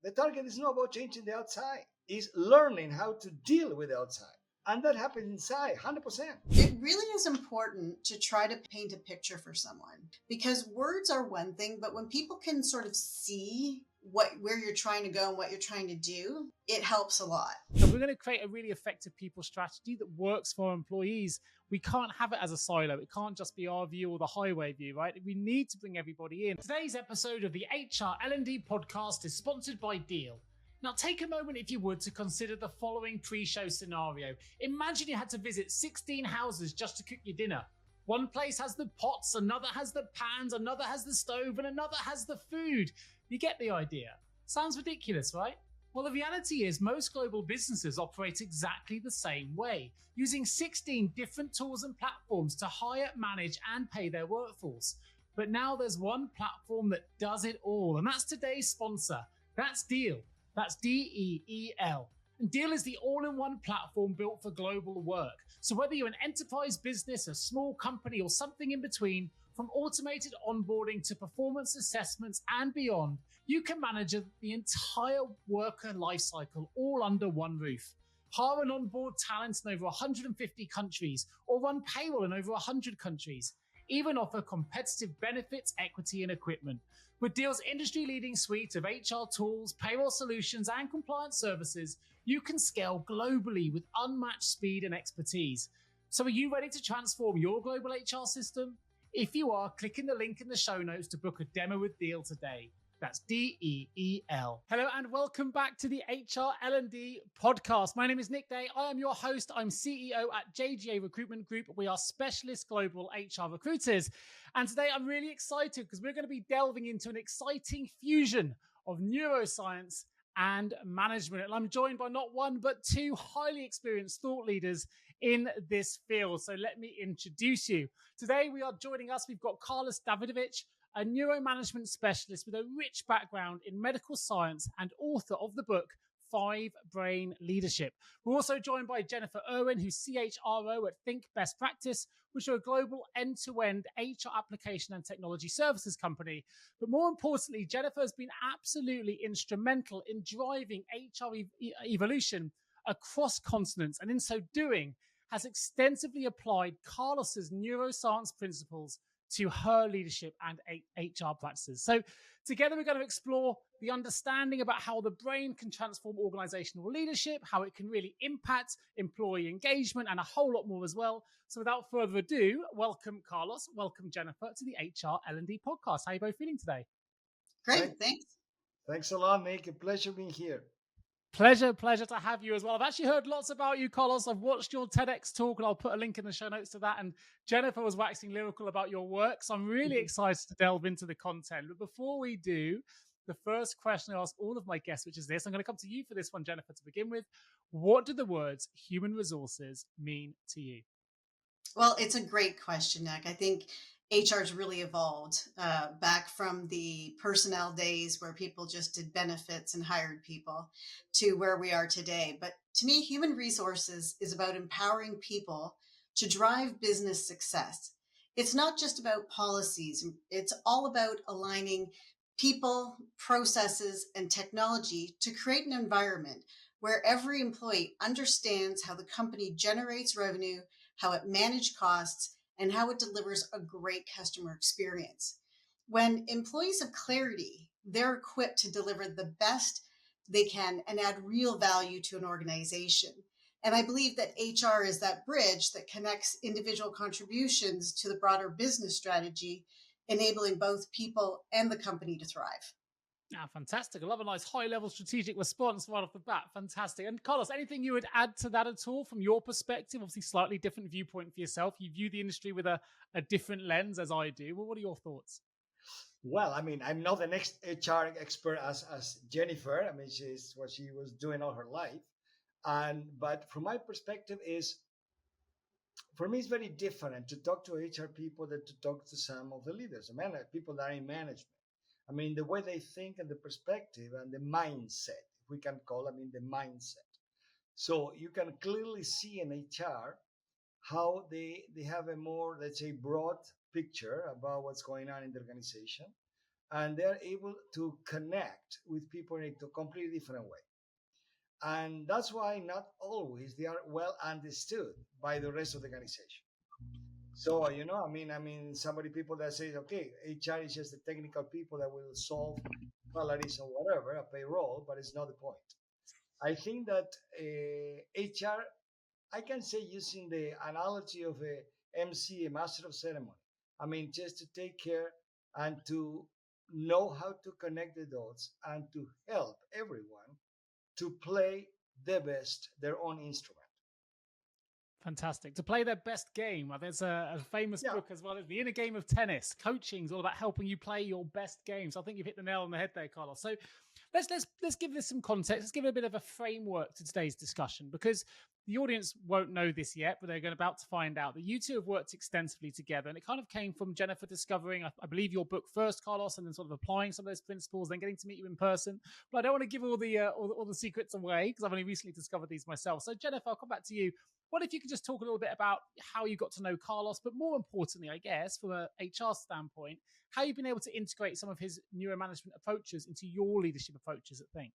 The target is not about changing the outside. It's learning how to deal with the outside. And that happens inside, 100%. It really is important to try to paint a picture for someone, because words are one thing, but when people can sort of see where you're trying to go and what you're trying to do, it helps a lot. So we're going to create a really effective people strategy that works for our employees. We can't have it as a silo. It can't just be our view or the highway view, right? We need to bring everybody in. Today's episode of the HR L&D Podcast is sponsored by Deal. Now, take a moment, if you would, to consider the following pre-show scenario. Imagine you had to visit 16 houses just to cook your dinner. One place has the pots, another has the pans, another has the stove, and another has the food. You get the idea. Sounds ridiculous, right? Well, the reality is most global businesses operate exactly the same way, using 16 different tools and platforms to hire, manage, and pay their workforce. But now there's one platform that does it all, and that's today's sponsor. That's Deal. That's DEEL. And Deal is the all-in-one platform built for global work. So whether you're an enterprise business, a small company, or something in between, from automated onboarding to performance assessments and beyond, you can manage the entire worker lifecycle all under one roof. Hire and onboard talent in over 150 countries, or run payroll in over 100 countries. Even offer competitive benefits, equity, and equipment. With Deal's industry-leading suite of HR tools, payroll solutions, and compliance services, you can scale globally with unmatched speed and expertise. So are you ready to transform your global HR system? If you are, click in the link in the show notes to book a demo with Deal today. That's DEEL. Hello and welcome back to the HR L&D Podcast. My name is Nick Day. I am your host. I'm CEO at JGA Recruitment Group. We are specialist global HR recruiters. And today I'm really excited because we're going to be delving into an exciting fusion of neuroscience and management. And I'm joined by not one, but two highly experienced thought leaders in this field. So let me introduce you. Today we are joining us. We've got Carlos Davidovich, a neuro-management specialist with a rich background in medical science and author of the book, 5 Brain Leadership. We're also joined by Jennifer Irwin, who's CHRO at Think Best Practice, which are a global end-to-end HR application and technology services company. But more importantly, Jennifer has been absolutely instrumental in driving HR evolution across continents, and in so doing, has extensively applied Carlos's neuroscience principles to her leadership and HR practices. So together we're going to explore the understanding about how the brain can transform organizational leadership, how it can really impact employee engagement, and a whole lot more as well. So without further ado, welcome Carlos, welcome Jennifer to the HR L&D Podcast. How are you both feeling today? Great, thanks. Thanks a lot, Nick. A pleasure being here. Pleasure to have you as well. I've actually heard lots about you, Carlos. I've watched your TEDx talk, and I'll put a link in the show notes to that. And Jennifer was waxing lyrical about your work, so I'm really excited to delve into the content. But before we do, the first question I ask all of my guests, which is this, I'm going to come to you for this one, Jennifer, to begin with. What do the words human resources mean to you? Well, it's a great question, Nick. I think HR's really evolved back from the personnel days where people just did benefits and hired people to where we are today. But to me, human resources is about empowering people to drive business success. It's not just about policies. It's all about aligning people, processes, and technology to create an environment where every employee understands how the company generates revenue, how it manages costs, and how it delivers a great customer experience. When employees have clarity, they're equipped to deliver the best they can and add real value to an organization. And I believe that HR is that bridge that connects individual contributions to the broader business strategy, enabling both people and the company to thrive. Ah, fantastic. I love a nice high-level strategic response right off the bat. Fantastic. And Carlos, anything you would add to that at all from your perspective? Obviously, slightly different viewpoint for yourself. You view the industry with a different lens as I do. Well, what are your thoughts? Well, I mean, I'm not the next HR expert as Jennifer. I mean, she's what she was doing all her life. But from my perspective for me, it's very different to talk to HR people than to talk to some of the leaders, people that are in management. I mean, the way they think and the perspective and the mindset, if we can call, the mindset. So you can clearly see in HR how they have a more, let's say, broad picture about what's going on in the organization. and they're able to connect with people in a completely different way. And that's why not always they are well understood by the rest of the organization. So somebody people that say, okay, HR is just the technical people that will solve salaries or whatever, a payroll, but it's not the point. I think that HR, I can say using the analogy of a MC, a master of ceremony. I mean, just to take care and to know how to connect the dots and to help everyone to play the best their own instrument. Fantastic. To play their best game. There's a famous Yeah. book as well as The Inner Game of Tennis. Coaching is all about helping you play your best games. I think you've hit the nail on the head there, Carlos. So let's give this some context. Let's give it a bit of a framework to today's discussion, because the audience won't know this yet, but they're about to find out that you two have worked extensively together. And it kind of came from Jennifer discovering, I believe, your book first, Carlos, and then sort of applying some of those principles, then getting to meet you in person. But I don't want to give all the secrets away, because I've only recently discovered these myself. So Jennifer, I'll come back to you. What if you could just talk a little bit about how you got to know Carlos, but more importantly, I guess, from an HR standpoint, how you've been able to integrate some of his neuromanagement approaches into your leadership approaches at Think?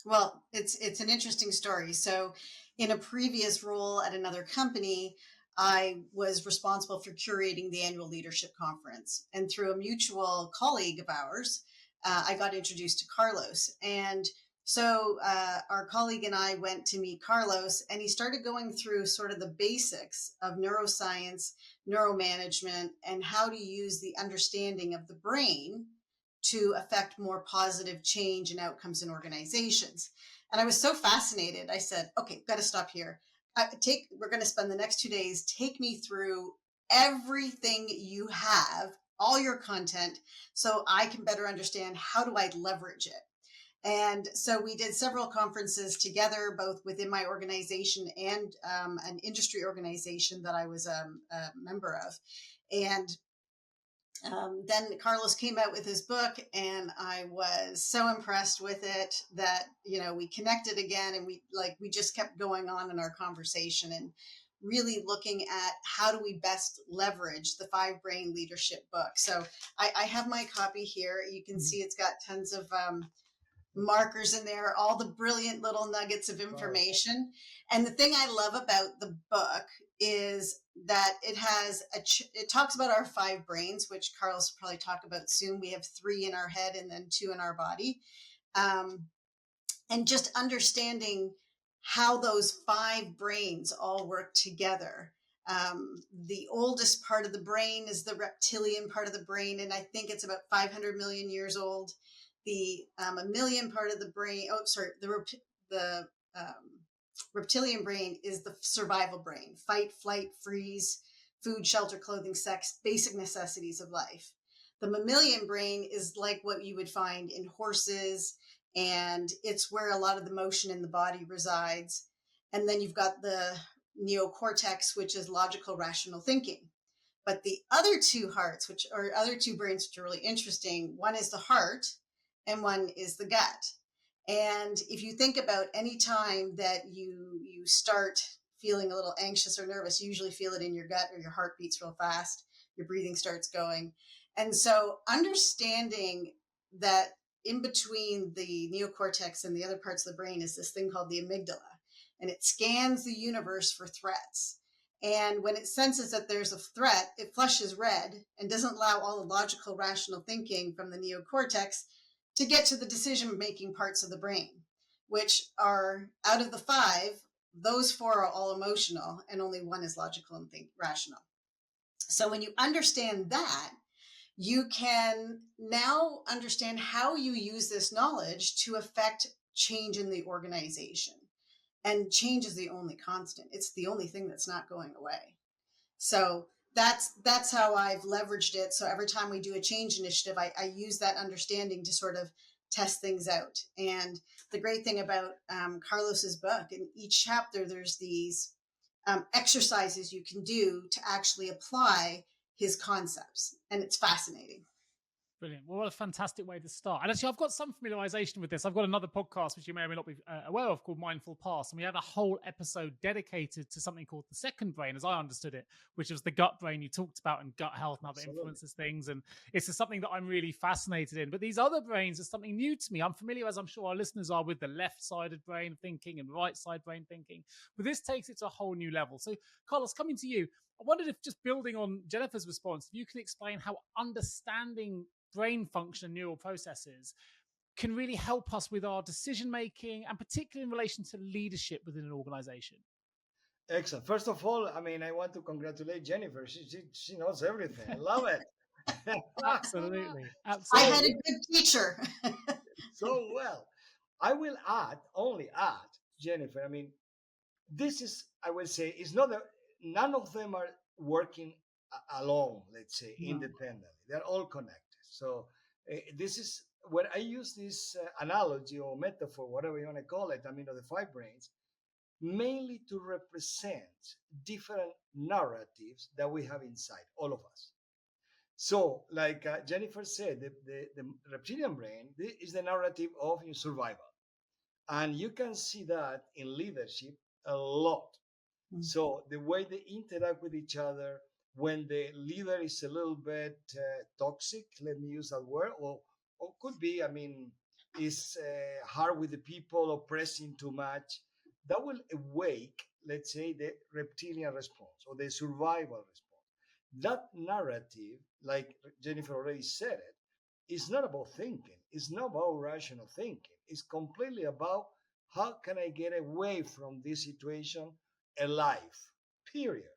Well, it's an interesting story. So in a previous role at another company, I was responsible for curating the annual leadership conference. And through a mutual colleague of ours, I got introduced to Carlos. And so our colleague and I went to meet Carlos, and he started going through sort of the basics of neuroscience, neuromanagement, and how to use the understanding of the brain to affect more positive change and outcomes in organizations. And I was so fascinated. I said, okay, got to stop here. We're going to spend the next 2 days. Take me through everything you have, all your content, so I can better understand how do I leverage it. And so we did several conferences together, both within my organization and an industry organization that I was a member of. And then Carlos came out with his book, and I was so impressed with it that, we connected again, and we just kept going on in our conversation and really looking at how do we best leverage the 5-Brain Leadership book. So I have my copy here. You can see it's got tons of markers in there, all the brilliant little nuggets of information. And the thing I love about the book is that it talks about our 5 brains, which Carlos will probably talk about soon. We have 3 in our head and then 2 in our body. And just understanding how those 5 brains all work together. The oldest part of the brain is the reptilian part of the brain, and I think it's about 500 million years old. The mammalian part of the brain, the reptilian brain is the survival brain: fight, flight, freeze, food, shelter, clothing, sex, basic necessities of life. The mammalian brain is like what you would find in horses, and it's where a lot of the motion in the body resides. And then you've got the neocortex, which is logical, rational thinking. But the other 2 other 2 brains, which are really interesting, one is the heart and one is the gut. And if you think about any time that you start feeling a little anxious or nervous, you usually feel it in your gut, or your heart beats real fast, your breathing starts going. And so understanding that in between the neocortex and the other parts of the brain is this thing called the amygdala, and it scans the universe for threats. And when it senses that there's a threat, it flushes red and doesn't allow all the logical, rational thinking from the neocortex to get to the decision-making parts of the brain, which are, out of the 5, those 4 are all emotional, and only 1 is logical and rational. So when you understand that, you can now understand how you use this knowledge to affect change in the organization. And change is the only constant. It's the only thing that's not going away. So that's how I've leveraged it. So every time we do a change initiative, I use that understanding to sort of test things out. And the great thing about Carlos's book, in each chapter, there's these exercises you can do to actually apply his concepts. And it's fascinating. Brilliant. Well, what a fantastic way to start. And actually, I've got some familiarization with this. I've got another podcast, which you may or may not be aware of, called Mindful Past. And we had a whole episode dedicated to something called the second brain, as I understood it, which was the gut brain you talked about, and gut health and how that influences things. And it's just something that I'm really fascinated in. But these other brains are something new to me. I'm familiar, as I'm sure our listeners are, with the left-sided brain thinking and right-side brain thinking. But this takes it to a whole new level. So, Carlos, coming to you, I wondered if, just building on Jennifer's response, if you can explain how understanding brain function and neural processes can really help us with our decision making, and particularly in relation to leadership within an organization. Excellent. First of all, I mean, I want to congratulate Jennifer. She knows everything. I love it. Absolutely. I had a good teacher. So well. I will only add, Jennifer. I mean, this is, I will say, is not none of them are working alone, let's say, independently. They're all connected. So this is when I use this analogy or metaphor, whatever you want to call it, I mean, of the five brains, mainly to represent different narratives that we have inside, all of us. So, like Jennifer said, the reptilian brain is the narrative of survival. And you can see that in leadership a lot. Mm-hmm. So the way they interact with each other, when the leader is a little bit toxic, let me use that word, or could be, I mean, is hard with the people, oppressing too much, that will awake, let's say, the reptilian response or the survival response. That narrative, like Jennifer already said it, is not about thinking. It's not about rational thinking. It's completely about how can I get away from this situation alive, period.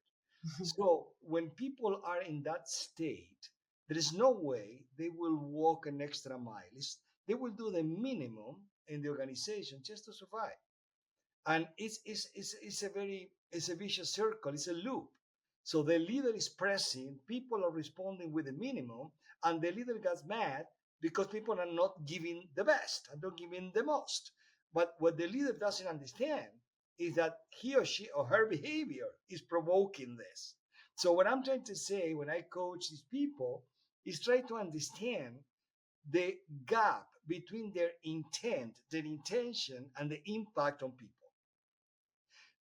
So when people are in that state, there is no way they will walk an extra mile. They will do the minimum in the organization just to survive. And it's a vicious circle. It's a loop. So the leader is pressing, people are responding with the minimum, and the leader gets mad because people are not giving the best and not giving the most. But what the leader doesn't understand is that he or she or her behavior is provoking this. So what I'm trying to say when I coach these people is try to understand the gap between their intent, their intention, and the impact on people.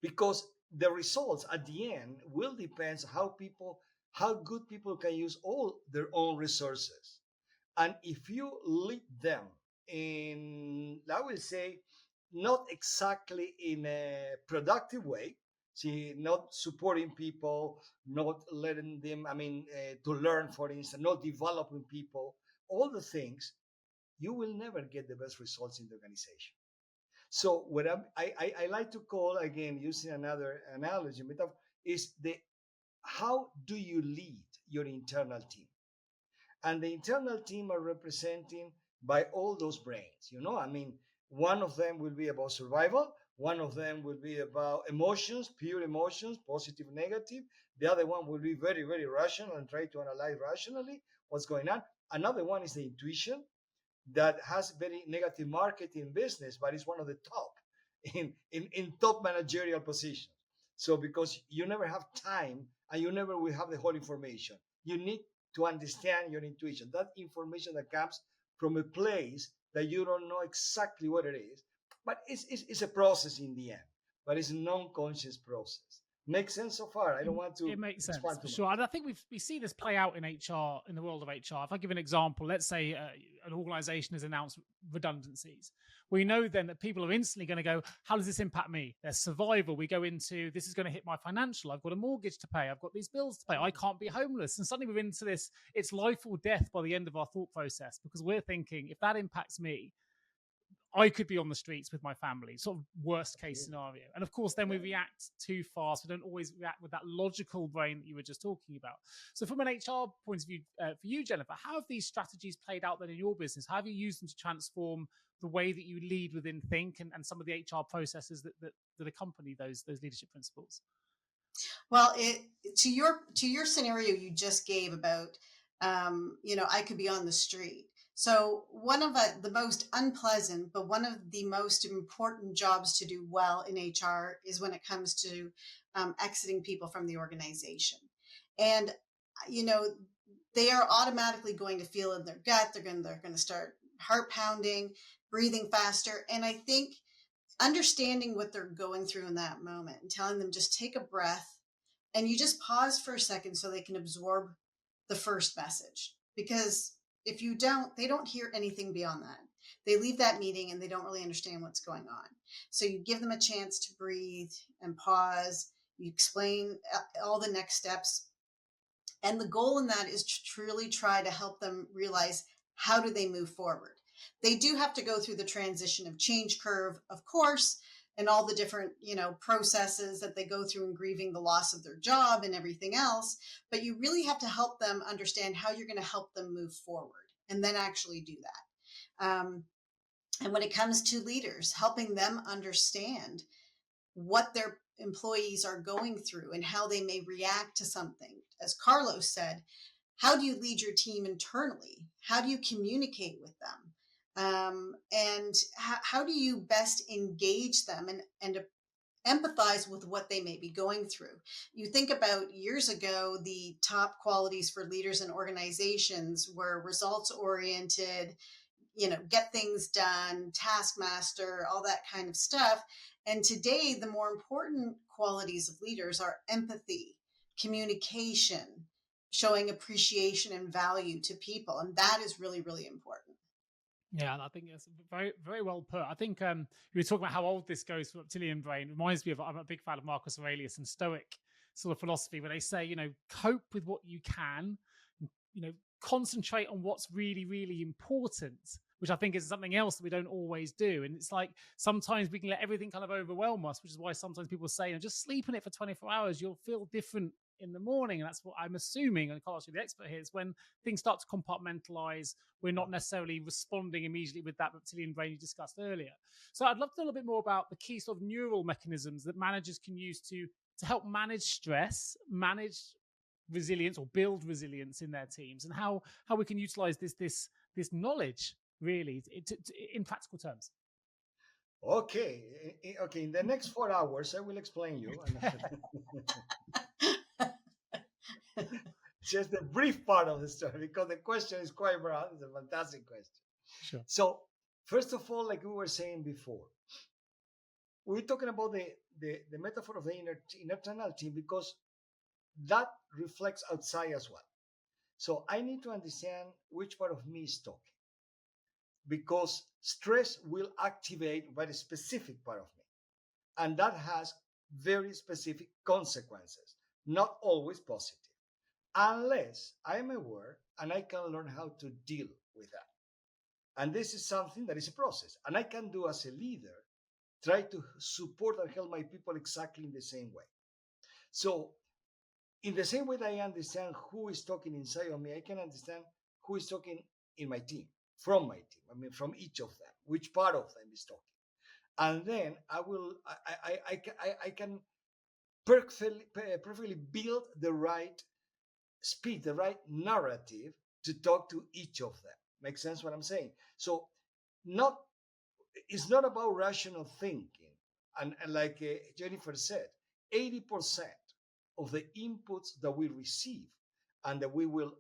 Because the results at the end will depend how good people can use all their own resources. And if you lead them in, I will say, not exactly in a productive way, see, not supporting people, not letting them, to learn, for instance, not developing people, all the things, you will never get the best results in the organization. So what I like to call, again, using another analogy, is how do you lead your internal team? And the internal team are representing by all those brains. One of them will be about survival. One of them will be about emotions, pure emotions, positive, negative. The other one will be very, very rational and try to analyze rationally what's going on. Another one is the intuition, that has very negative marketing business, but it's one of the top in top managerial positions. So because you never have time and you never will have the whole information, you need to understand your intuition, that information that comes from a place that you don't know exactly what it is, but it's a process in the end, but it's a non-conscious process. Makes sense so far? I don't want to. It makes sense for sure. And I think we see this play out in HR, in the world of HR. If I give an example, let's say an organization has announced redundancies. We know then that people are instantly going to go, how does this impact me? There's survival. We go into, this is going to hit my financial. I've got a mortgage to pay. I've got these bills to pay. I can't be homeless. And suddenly we're into this, it's life or death by the end of our thought process, because we're thinking, if that impacts me, I could be on the streets with my family, sort of worst case scenario. And of course, then we react too fast. We don't always react with that logical brain that you were just talking about. So from an HR point of view, for you, Jennifer, how have these strategies played out then in your business? How have you used them to transform the way that you lead within Think and some of the HR processes that accompany those leadership principles? Well, to your scenario you just gave about, I could be on the street. So one of the most unpleasant, but one of the most important jobs to do well in HR is when it comes to exiting people from the organization. And, they are automatically going to feel in their gut. They're going to start heart pounding, breathing faster. And I think understanding what they're going through in that moment and telling them just take a breath and you just pause for a second so they can absorb the first message. Because if you don't, they don't hear anything beyond that. They leave that meeting and they don't really understand what's going on. So you give them a chance to breathe and pause. You explain all the next steps. And the goal in that is to truly try to help them realize, how do they move forward? They do have to go through the transition of change curve, of course, and all the different, processes that they go through in grieving the loss of their job and everything else. But you really have to help them understand how you're going to help them move forward and then actually do that. And when it comes to leaders, helping them understand what their employees are going through and how they may react to something. As Carlos said, how do you lead your team internally? How do you communicate with them? And how do you best engage them and empathize with what they may be going through? You think about years ago, the top qualities for leaders and organizations were results oriented, get things done, taskmaster, all that kind of stuff. And today, the more important qualities of leaders are empathy, communication, showing appreciation and value to people. And that is really, really important. Yeah, and I think it's very, very well put. I think you were talking about how old this goes for reptilian brain. It reminds me of, I'm a big fan of Marcus Aurelius and Stoic sort of philosophy, where they say, cope with what you can, concentrate on what's really, really important, which I think is something else that we don't always do. And it's like, sometimes we can let everything kind of overwhelm us, which is why sometimes people say, just sleep in it for 24 hours, you'll feel different in the morning. And that's what I'm assuming, and Carlos, you're the expert here, is when things start to compartmentalize, we're not necessarily responding immediately with that reptilian brain you discussed earlier. So I'd love to know a little bit more about the key sort of neural mechanisms that managers can use to help manage stress, manage resilience, or build resilience in their teams, and how we can utilize this knowledge really in practical terms. Okay. In the next 4 hours, I will explain you. Just the brief part of the story, because the question is quite broad. It's a fantastic question. Sure. So, first of all, like we were saying before, we're talking about the metaphor of the internal team, because that reflects outside as well. So I need to understand which part of me is talking, because stress will activate a very specific part of me, and that has very specific consequences, not always positive, unless I'm aware and I can learn how to deal with that. And this is something that is a process, and I can do as a leader, try to support and help my people exactly in the same way. So in the same way that I understand who is talking inside of me, I can understand who is talking in my team, from my team. I mean, from each of them, which part of them is talking. And then I can perfectly build the right speech, the right narrative to talk to each of them. Makes sense what I'm saying? So it's not about rational thinking. And like Jennifer said, 80% of the inputs that we receive and that we will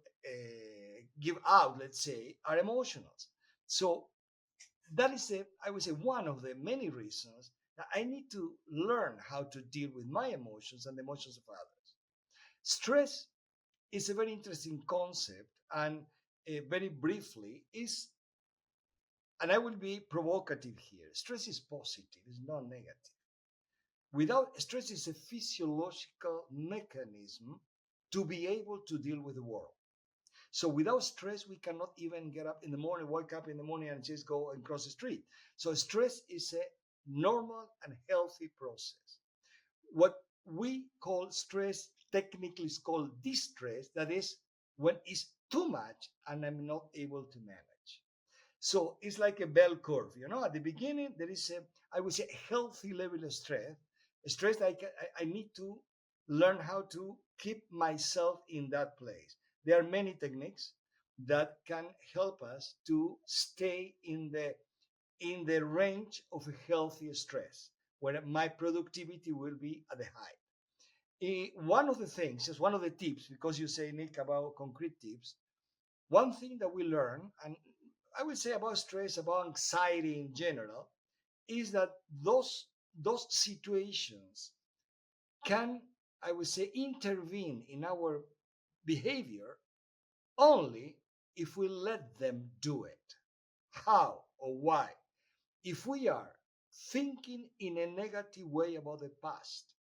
give out, let's say, are emotional. So that is, I would say, one of the many reasons that I need to learn how to deal with my emotions and the emotions of others. Stress is a very interesting concept, and very briefly and I will be provocative here, stress is positive, it's not negative. Stress is a physiological mechanism to be able to deal with the world. So without stress, we cannot even get up in the morning, wake up in the morning and just go and cross the street. So stress is a normal and healthy process. What we call stress technically is called distress. That is when it's too much and I'm not able to manage. So it's like a bell curve. At the beginning, there is I would say, a healthy level of stress. Stress that I need to learn how to keep myself in that place. There are many techniques that can help us to stay in the range of a healthy stress, where my productivity will be at the high. One of the things, just one of the tips, because you say, Nick, about concrete tips, one thing that we learn, and I would say about stress, about anxiety in general, is that those situations can, I would say, intervene in our behavior only if we let them do it. How or why? If we are thinking in a negative way about the past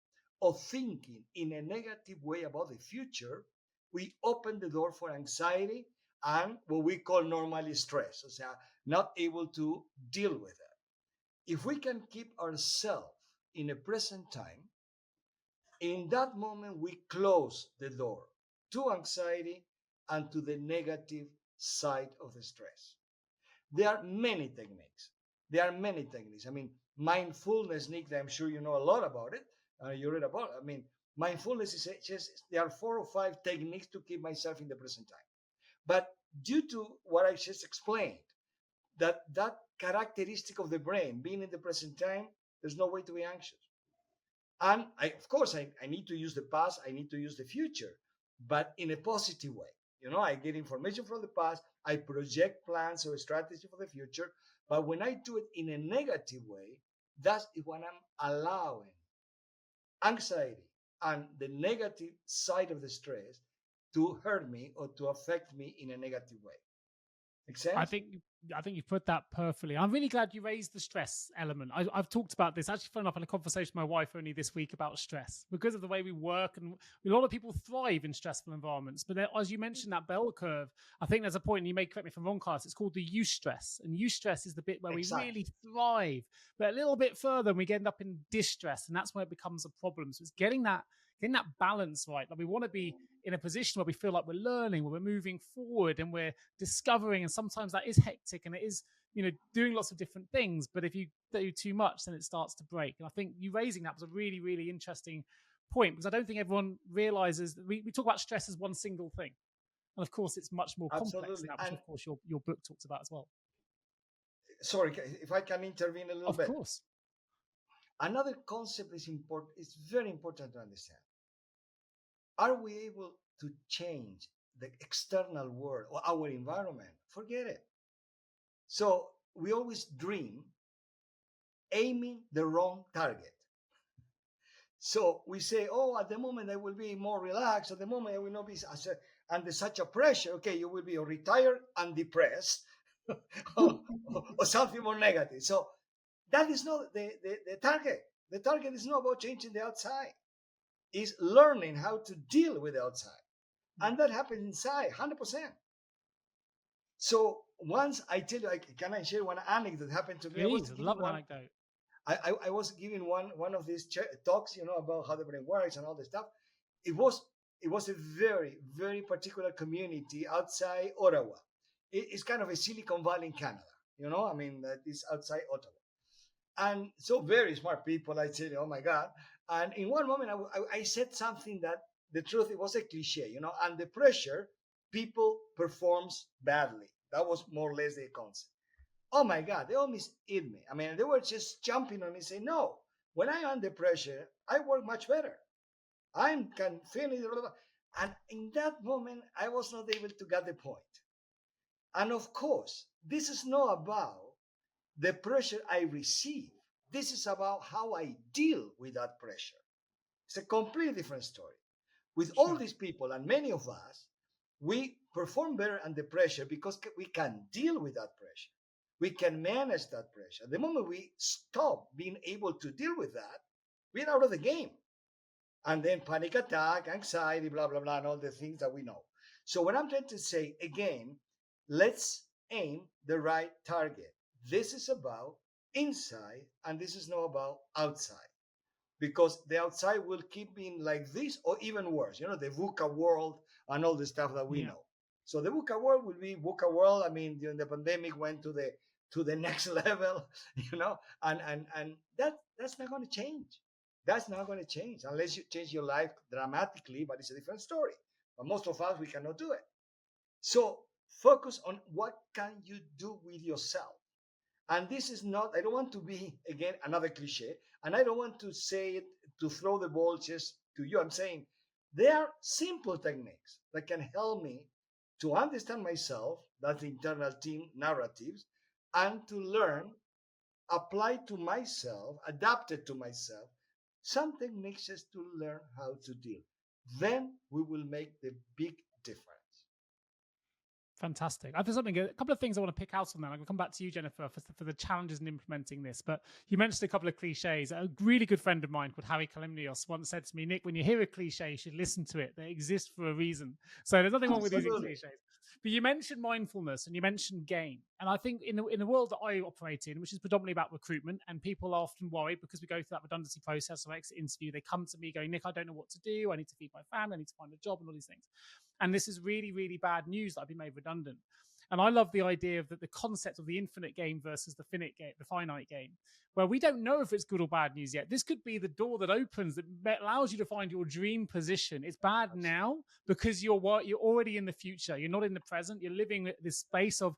or thinking in a negative way about the future, we open the door for anxiety and what we call normally stress, o sea, not able to deal with it. If we can keep ourselves in a present time, in that moment we close the door to anxiety and to the negative side of the stress. There are many techniques. There are many techniques. I mean, mindfulness, Nick, I'm sure you know a lot about it. You read about it. I mean, mindfulness is just, there are 4 or 5 techniques to keep myself in the present time. But due to what I just explained, that characteristic of the brain being in the present time, there's no way to be anxious. And of course, I need to use the past, I need to use the future, but in a positive way. I get information from the past, I project plans or strategy for the future. But when I do it in a negative way, that's when I'm allowing anxiety and the negative side of the stress to hurt me or to affect me in a negative way. Make I sense? think I think you put that perfectly. I'm really glad you raised the stress element. I've talked about this actually, fun enough, in a conversation with my wife only this week about stress because of the way we work, and a lot of people thrive in stressful environments. But there, as you mentioned, that bell curve, I think there's a point, and you may correct me if I'm wrong, Carlos. It's called the eustress, and eustress is the bit where we Exactly. really thrive. But a little bit further, and we end up in distress, and that's where it becomes a problem. So it's getting that balance right. Like we want to be in a position where we feel like we're learning, where we're moving forward, and we're discovering. And sometimes that is hectic, and it is, doing lots of different things. But if you do too much, then it starts to break. And I think you raising that was a really, really interesting point, because I don't think everyone realizes that we talk about stress as one single thing. And of course, it's much more complex than Absolutely. that, which And of course your book talks about as well. sorry, if I can intervene a little Of bit. course. Another concept is important, it's very important to understand. Are we able to change the external world or our environment? Forget it. So we always dream aiming the wrong target. So we say, oh, at the moment I will be more relaxed. At the moment I will not be under such a pressure. Okay, you will be retired and depressed, or something more negative. So that is not the target. The target is not about changing the outside. It's learning how to deal with the outside. And that happens inside, 100%. So once I tell you, can I share one anecdote that happened to me? Please, love an anecdote. I was giving one of these talks, about how the brain works and all this stuff. It was a very, very particular community outside Ottawa. It's kind of a Silicon Valley in Canada, I mean, that is outside Ottawa. And so very smart people, I said, oh my God. And in one moment, I said something that the truth, it was a cliche, under pressure, people performs badly. That was more or less the concept. Oh my God, they almost eat me. I mean, they were just jumping on me saying, no, when I'm under pressure, I work much better. I can feel it. And in that moment, I was not able to get the point. And of course, this is not about the pressure I receive. This is about how I deal with that pressure. It's a completely different story. With all these people and many of us, we perform better under pressure because we can deal with that pressure. We can manage that pressure. The moment we stop being able to deal with that, we're out of the game. And then panic attack, anxiety, blah, blah, blah, and all the things that we know. So what I'm trying to say, again, let's aim the right target. This is about inside, and this is not about outside. Because the outside will keep being like this or even worse, the VUCA world and all the stuff that we know. So the VUCA world will be VUCA world. I mean, during the pandemic went to the next level, and that's not going to change. That's not going to change unless you change your life dramatically, but it's a different story. But most of us, we cannot do it. So focus on what can you do with yourself. And this is not, I don't want to be, again, another cliche, and I don't want to say it to throw the ball just to you. I'm saying there are simple techniques that can help me to understand myself, that's the internal team narratives, and to learn, apply to myself, adapt it to myself, some techniques just to learn how to deal. Then we will make the big difference. Fantastic. I have a couple of things I want to pick out on that. I'm going to come back to you, Jennifer, for the challenges in implementing this. But you mentioned a couple of cliches. A really good friend of mine called Harry Kalimnios once said to me, Nick, when you hear a cliche, you should listen to it. They exist for a reason. So there's nothing wrong with using cliches. But you mentioned mindfulness and you mentioned game. And I think in the world that I operate in, which is predominantly about recruitment, and people are often worried because we go through that redundancy process or exit interview, they come to me going, Nick, I don't know what to do. I need to feed my family. I need to find a job and all these things. And this is really, really bad news that I've been made redundant. And I love the idea of the concept of the infinite game versus the finite game, where we don't know if it's good or bad news yet. This could be the door that opens that allows you to find your dream position. It's bad now because you're already in the future. You're not in the present. You're living this space of,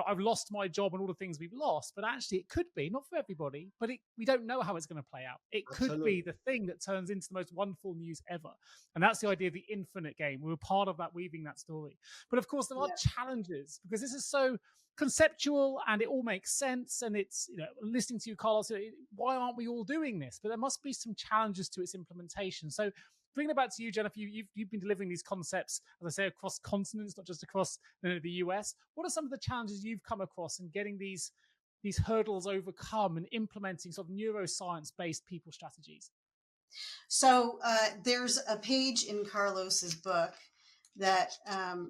I've lost my job and all the things we've lost, but actually it could be, not for everybody, but we don't know how it's going to play out. It could be the thing that turns into the most wonderful news ever. And that's the idea of the infinite game. We were part of that, weaving that story. But of course, there are challenges because this is so conceptual and it all makes sense. And it's, listening to you, Carlos, why aren't we all doing this? But there must be some challenges to its implementation. So bringing it back to you, Jennifer, you've been delivering these concepts, as I say, across continents, not just across the US. What are some of the challenges you've come across in getting these hurdles overcome and implementing sort of neuroscience-based people strategies? So there's a page in Carlos's book that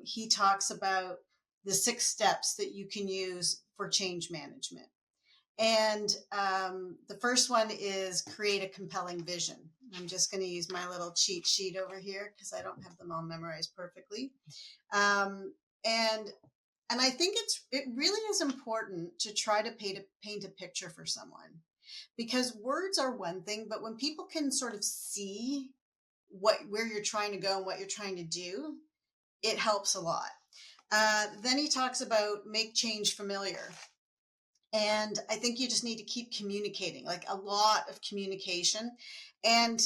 he talks about the 6 steps that you can use for change management. And the first one is create a compelling vision. I'm just going to use my little cheat sheet over here because I don't have them all memorized perfectly. And I think it really is important to try to paint a picture for someone, because words are one thing, but when people can sort of see where you're trying to go and what you're trying to do, it helps a lot. Then he talks about make change familiar. And I think you just need to keep communicating, like a lot of communication. And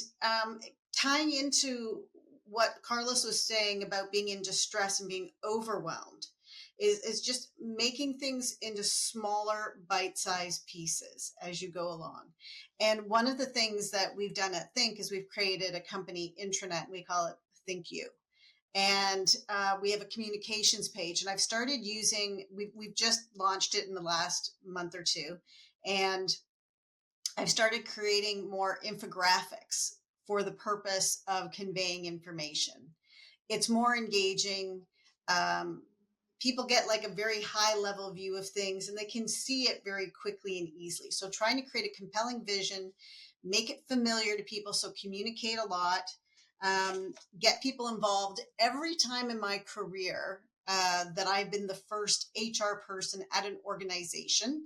tying into what Carlos was saying about being in distress and being overwhelmed is just making things into smaller bite-sized pieces as you go along. And one of the things that we've done at Think is we've created a company intranet. We call it Think You. And we have a communications page, and I've started using, we've just launched it in the last month or two. And I've started creating more infographics for the purpose of conveying information. It's more engaging. People get like a very high level view of things and they can see it very quickly and easily. So trying to create a compelling vision, make it familiar to people. So communicate a lot. Get people involved. Every time in my career that I've been the first HR person at an organization,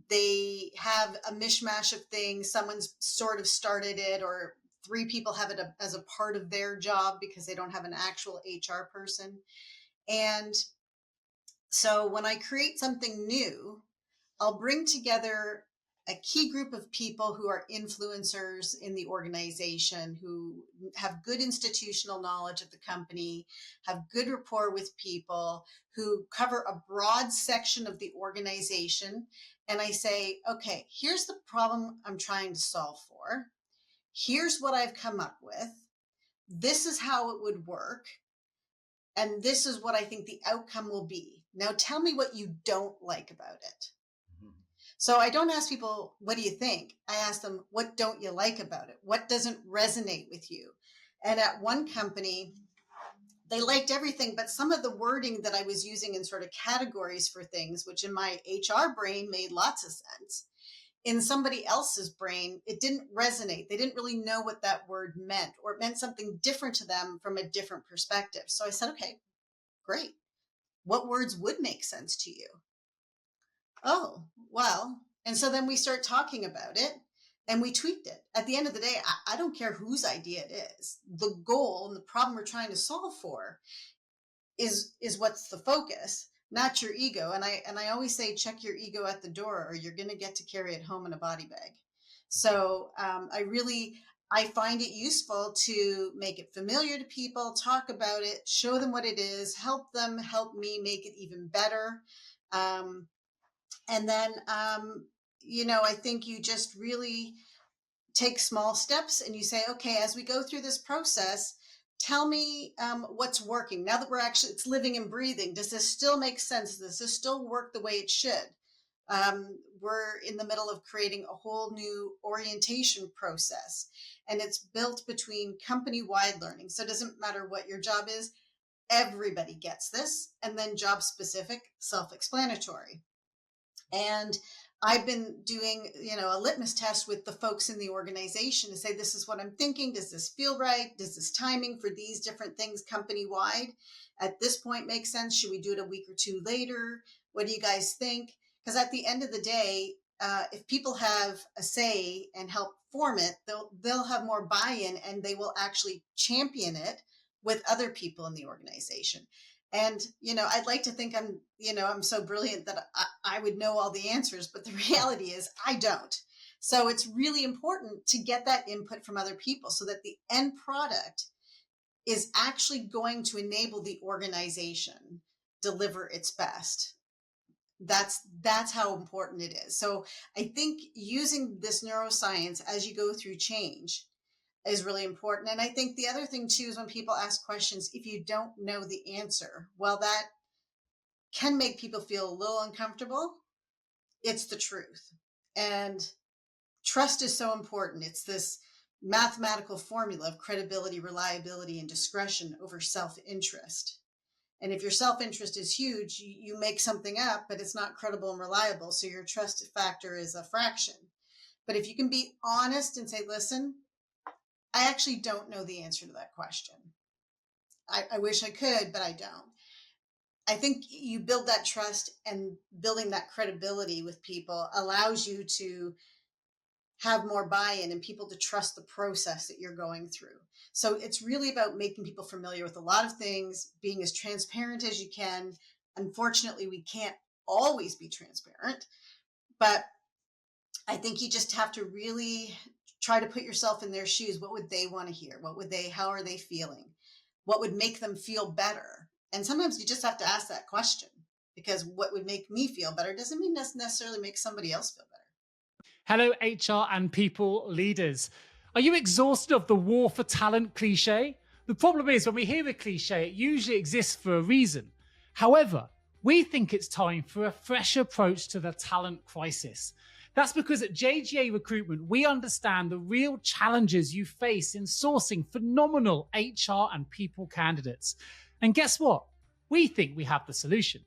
they have a mishmash of things. Someone's sort of started it, or 3 people have it as a part of their job because they don't have an actual HR person. And so when I create something new, I'll bring together a key group of people who are influencers in the organization, who have good institutional knowledge of the company, have good rapport with people, who cover a broad section of the organization. And I say, okay, here's the problem I'm trying to solve for. Here's what I've come up with. This is how it would work. And this is what I think the outcome will be. Now tell me what you don't like about it. So I don't ask people, what do you think? I ask them, what don't you like about it? What doesn't resonate with you? And at one company, they liked everything, but some of the wording that I was using in sort of categories for things, which in my HR brain made lots of sense, in somebody else's brain, it didn't resonate. They didn't really know what that word meant, or it meant something different to them from a different perspective. So I said, okay, great. What words would make sense to you? Oh, well, and so then we start talking about it and we tweaked it. At the end of the day, I don't care whose idea it is. The goal and the problem we're trying to solve for is what's the focus. not your ego. And I always say, check your ego at the door, or you're going to get to carry it home in a body bag. So I find it useful to make it familiar to people, talk about it, show them what it is, help them, help me make it even better. And then, I think you just really take small steps and you say, okay, as we go through this process, tell me what's working. Now that it's living and breathing, does this still make sense? Does this still work the way it should? We're in the middle of creating a whole new orientation process, and it's built between company-wide learning. So it doesn't matter what your job is, everybody gets this, and then job-specific, self-explanatory. And I've been doing, a litmus test with the folks in the organization to say, this is what I'm thinking. Does this feel right? Does this timing for these different things company-wide at this point make sense? Should we do it a week or two later? What do you guys think? Because at the end of the day, if people have a say and help form it, they'll have more buy-in, and they will actually champion it with other people in the organization. And, I'd like to think I'm so brilliant that I would know all the answers, but the reality is I don't. So it's really important to get that input from other people so that the end product is actually going to enable the organization deliver its best. That's how important it is. So I think using this neuroscience as you go through change is really important. And I think the other thing too is when people ask questions, if you don't know the answer, well, that can make people feel a little uncomfortable. It's the truth. And trust is so important. It's this mathematical formula of credibility, reliability, and discretion over self-interest. And if your self-interest is huge, you make something up, but it's not credible and reliable. So your trust factor is a fraction. But if you can be honest and say, listen, I actually don't know the answer to that question. I wish I could, but I don't. I think you build that trust, and building that credibility with people allows you to have more buy-in and people to trust the process that you're going through. So it's really about making people familiar with a lot of things, being as transparent as you can. Unfortunately, we can't always be transparent, but I think you just have to really try to put yourself in their shoes. What would they want to hear? How are they feeling? What would make them feel better? And sometimes you just have to ask that question, because what would make me feel better doesn't mean necessarily make somebody else feel better. Hello, HR and people leaders. Are you exhausted of the war for talent cliche? The problem is, when we hear a cliche, it usually exists for a reason. However, we think it's time for a fresh approach to the talent crisis. That's because at JGA Recruitment, we understand the real challenges you face in sourcing phenomenal HR and people candidates. And guess what? We think we have the solution.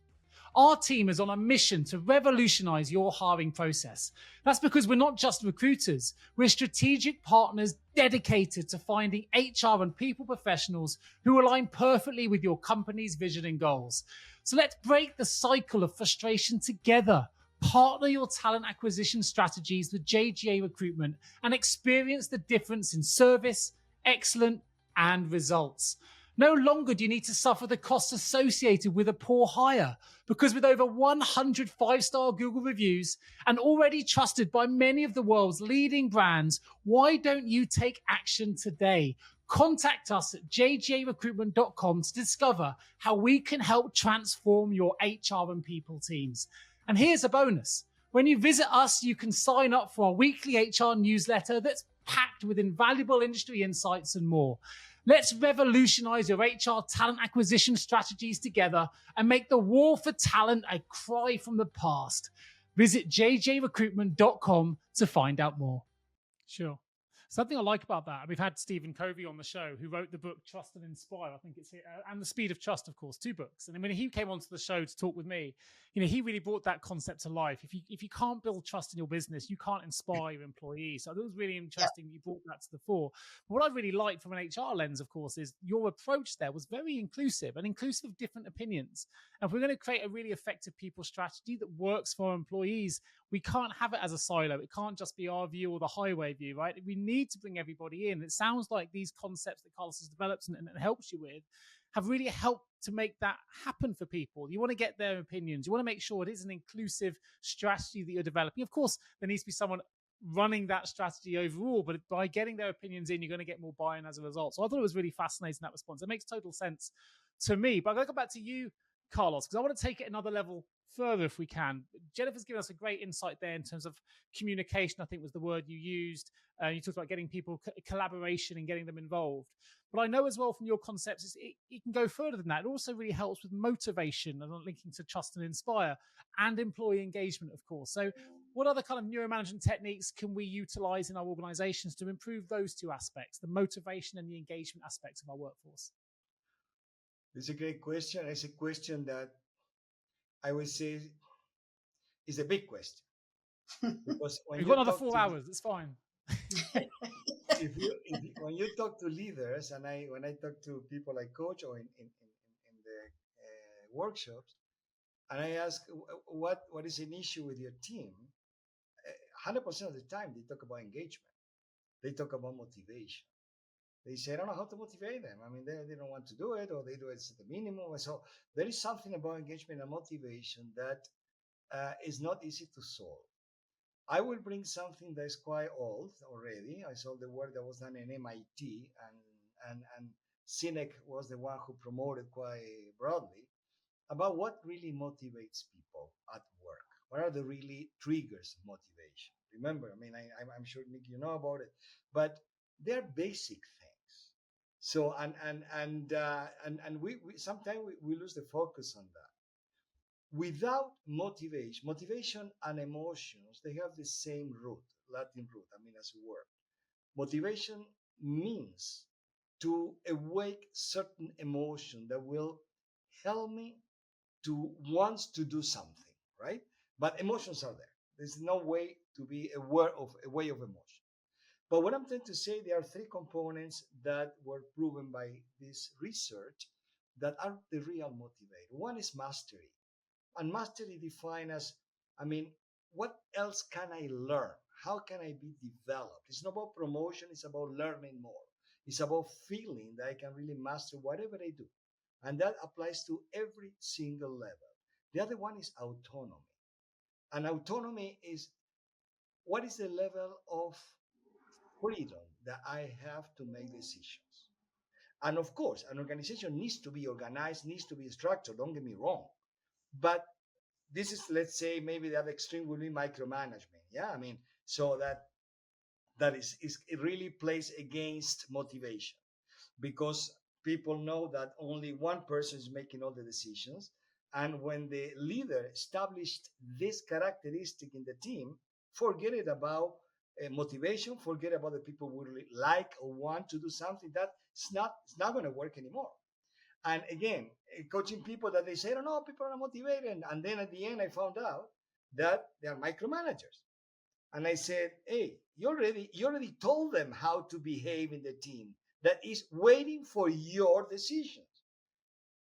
Our team is on a mission to revolutionize your hiring process. That's because we're not just recruiters, we're strategic partners dedicated to finding HR and people professionals who align perfectly with your company's vision and goals. So let's break the cycle of frustration together. Partner your talent acquisition strategies with JGA Recruitment and experience the difference in service, excellence, and results. No longer do you need to suffer the costs associated with a poor hire, because with over 100 five-star Google reviews and already trusted by many of the world's leading brands, why don't you take action today? Contact us at jgarecruitment.com to discover how we can help transform your HR and people teams. And here's a bonus. When you visit us, you can sign up for our weekly HR newsletter that's packed with invaluable industry insights and more. Let's revolutionize your HR talent acquisition strategies together and make the war for talent a cry from the past. Visit jjrecruitment.com to find out more. Sure. Something I like about that, we've had Stephen Covey on the show, who wrote the book Trust and Inspire, I think it's here, and The Speed of Trust, of course, 2 books. And when he came onto the show to talk with me, he really brought that concept to life. If you can't build trust in your business, you can't inspire your employees. So it was really interesting you brought that to the fore. But what I really liked from an HR lens, of course, is your approach there was very inclusive and inclusive of different opinions. And if we're going to create a really effective people strategy that works for our employees, we can't have it as a silo. It can't just be our view or the highway view, right? We need to bring everybody in. It sounds like these concepts that Carlos has developed and helps you with have really helped to make that happen for people. You want to get their opinions. You want to make sure it is an inclusive strategy that you're developing. Of course, there needs to be someone running that strategy overall, but by getting their opinions in, you're going to get more buy-in as a result. So I thought it was really fascinating, that response. It makes total sense to me. But I'm going to go back to you, Carlos, because I want to take it another level further if we can. Jennifer's given us a great insight there in terms of communication, I think was the word you used. You talked about getting people collaboration and getting them involved. But I know as well from your concepts, it can go further than that. It also really helps with motivation and linking to trust and inspire and employee engagement, of course. So what other kind of neuromanagement techniques can we utilize in our organizations to improve those two aspects, the motivation and the engagement aspects of our workforce? It's a great question. It's a question that I would say is a big question. Because when We've got another 4 hours, it's fine. When you talk to leaders, and when I talk to people I coach or in the workshops, and I ask what is an issue with your team, 100% of the time they talk about engagement, they talk about motivation. They say, I don't know how to motivate them. I mean, they don't want to do it, or they do it at the minimum. So there is something about engagement and motivation that is not easy to solve. I will bring something that is quite old already. I saw the work that was done in MIT, and Sinek was the one who promoted quite broadly about what really motivates people at work. What are the really triggers of motivation? Remember, I mean, I'm sure, Nick, you know about it, but they're basic things. So and we sometimes we lose the focus on that. Without motivation and emotions, they have the same root, Latin root, I mean, as a word. Motivation means to awake certain emotion that will help me to want to do something, right? But emotions are there. There's no way to be aware of a way of emotion. But what I'm trying to say, there are three components that were proven by this research that are the real motivator. One is mastery. And mastery defined as, I mean, what else can I learn? How can I be developed? It's not about promotion, it's about learning more. It's about feeling that I can really master whatever I do. And that applies to every single level. The other one is autonomy. And autonomy is, what is the level of freedom that I have to make decisions? And of course, an organization needs to be organized, needs to be structured, don't get me wrong. But this is, let's say, maybe the other extreme will be micromanagement. Yeah, I mean, so that is it really plays against motivation, because people know that only one person is making all the decisions. And when the leader established this characteristic in the team, forget it about motivation, forget about the people who really like or want to do something. It's not going to work anymore. And again, coaching people that they say, I don't know, people are not motivated. And then at the end, I found out that they are micromanagers. And I said, hey, you already told them how to behave in the team that is waiting for your decisions.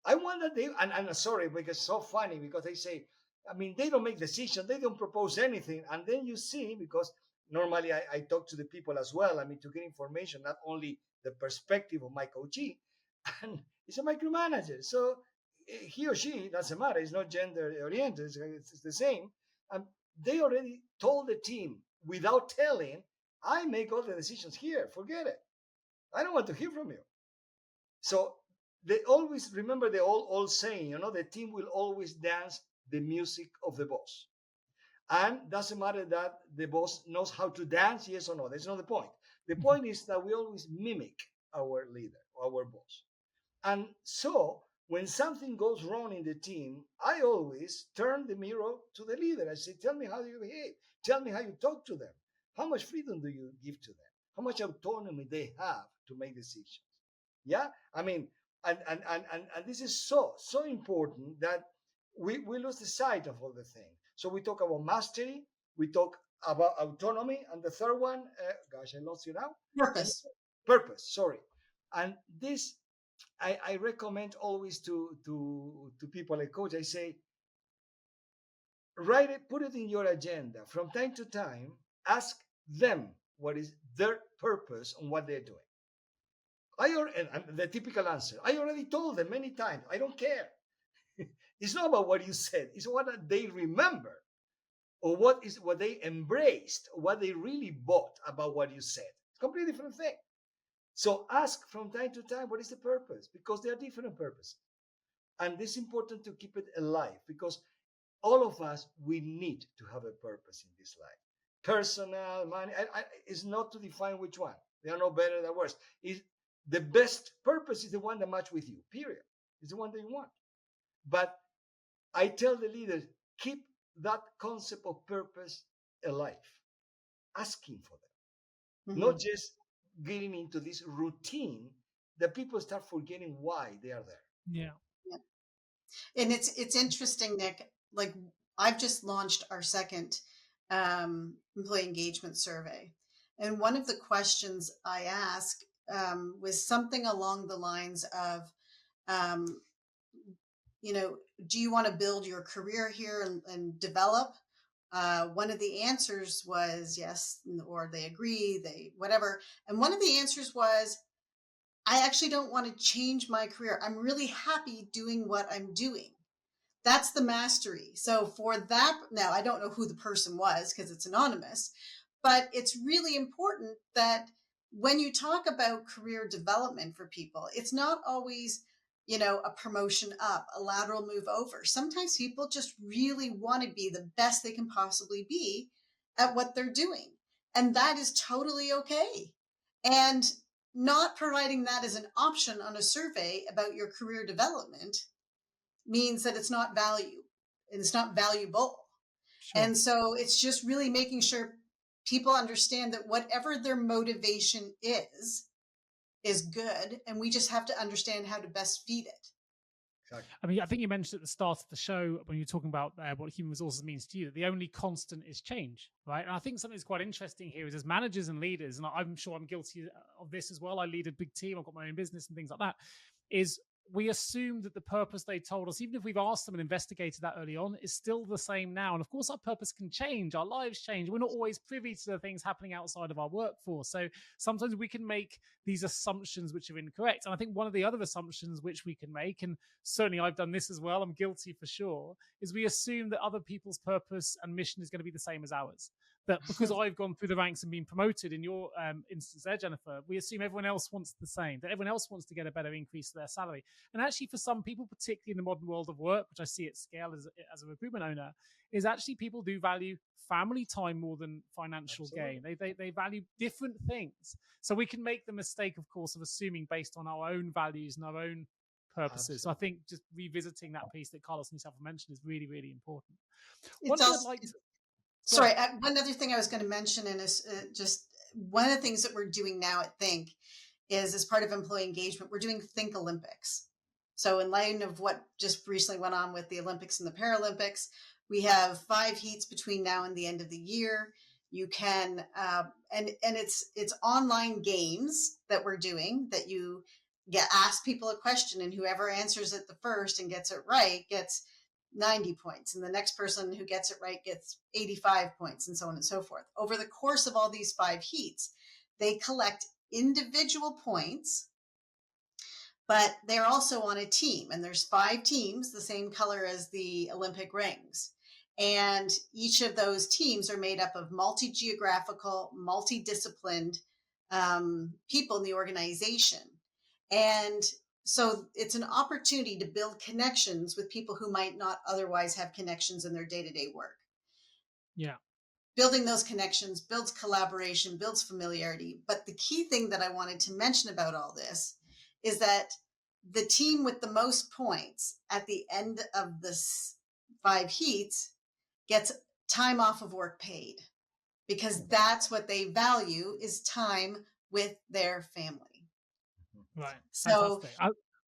I want that and I'm sorry, because it's so funny, because they say, I mean, they don't make decisions, they don't propose anything. And then you see, because normally I talk to the people as well, I mean, to get information, not only the perspective of my coachee, and it's a micromanager. So he or she, doesn't matter, it's not gender oriented, it's the same. And they already told the team without telling, I make all the decisions here, forget it. I don't want to hear from you. So they always remember the old saying, the team will always dance the music of the boss. And doesn't matter that the boss knows how to dance, yes or no. That's not the point. The point is that we always mimic our leader, our boss. And so when something goes wrong in the team, I always turn the mirror to the leader. I say, tell me how you behave. Tell me how you talk to them. How much freedom do you give to them? How much autonomy they have to make decisions? Yeah, I mean, and this is so important that we lose the sight of all the things. So we talk about mastery, we talk about autonomy, and the third one, gosh, I lost you now. Purpose. Sorry, and this I recommend always to people I coach. I say, write it, put it in your agenda from time to time. Ask them what is their purpose on what they're doing. And the typical answer, I already told them many times, I don't care. It's not about what you said, it's what they remember, or what they embraced, or what they really bought about what you said. It's a completely different thing. So ask from time to time, what is the purpose? Because there are different purposes. And it's important to keep it alive, because all of us, we need to have a purpose in this life. Personal, money, it's not to define which one. They are no better than worse. The best purpose is the one that matches with you, period. It's the one that you want. But I tell the leaders, keep that concept of purpose alive, asking for them, not just getting into this routine that people start forgetting why they are there. Yeah. And it's interesting, Nick, like I've just launched our second employee engagement survey. And one of the questions I ask was something along the lines of, do you want to build your career here and develop? One of the answers was yes, or they agree, they whatever. And one of the answers was, I actually don't want to change my career. I'm really happy doing what I'm doing. That's the mastery. So for that, now I don't know who the person was because it's anonymous, but it's really important that when you talk about career development for people, it's not always, a promotion up, a lateral move over. Sometimes people just really want to be the best they can possibly be at what they're doing. And that is totally okay. And not providing that as an option on a survey about your career development means that it's not value and it's not valuable. Sure. And so it's just really making sure people understand that whatever their motivation is good. And we just have to understand how to best feed it. Exactly. I mean, I think you mentioned at the start of the show when you were talking about what human resources means to you, that the only constant is change, right? And I think something that's quite interesting here is as managers and leaders, and I'm sure I'm guilty of this as well. I lead a big team. I've got my own business and things like that, is we assume that the purpose they told us, even if we've asked them and investigated that early on, is still the same now. And of course, our purpose can change. Our lives change. We're not always privy to the things happening outside of our workforce. So sometimes we can make these assumptions which are incorrect. And I think one of the other assumptions which we can make, and certainly I've done this as well, I'm guilty for sure, is we assume that other people's purpose and mission is going to be the same as ours. That because I've gone through the ranks and been promoted in your instance there, Jennifer, we assume everyone else wants the same, that everyone else wants to get a better increase to their salary. And actually for some people, particularly in the modern world of work, which I see at scale as a recruitment owner, is actually people do value family time more than financial gain. They value different things. So we can make the mistake, of course, of assuming based on our own values and our own purposes. Absolutely. So I think just revisiting that piece that Carlos and yourself have mentioned is really, really important. Sorry, one other thing I was going to mention, and is just one of the things that we're doing now at Think is, as part of employee engagement, we're doing Think Olympics. So in light of what just recently went on with the Olympics and the Paralympics, we have 5 heats between now and the end of the year. You can, and it's online games that we're doing, that you ask people a question, and whoever answers it the first and gets it right gets 90 points, and the next person who gets it right gets 85 points, and so on and so forth. Over the course of all these 5 heats, they collect individual points, but they're also on a team, and there's 5 teams, the same color as the Olympic rings. And each of those teams are made up of multi-geographical, multi-disciplined people in the organization. And so it's an opportunity to build connections with people who might not otherwise have connections in their day-to-day work. Yeah. Building those connections builds collaboration, builds familiarity. But the key thing that I wanted to mention about all this is that the team with the most points at the end of the 5 heats gets time off of work paid, because that's what they value, is time with their family. Right. So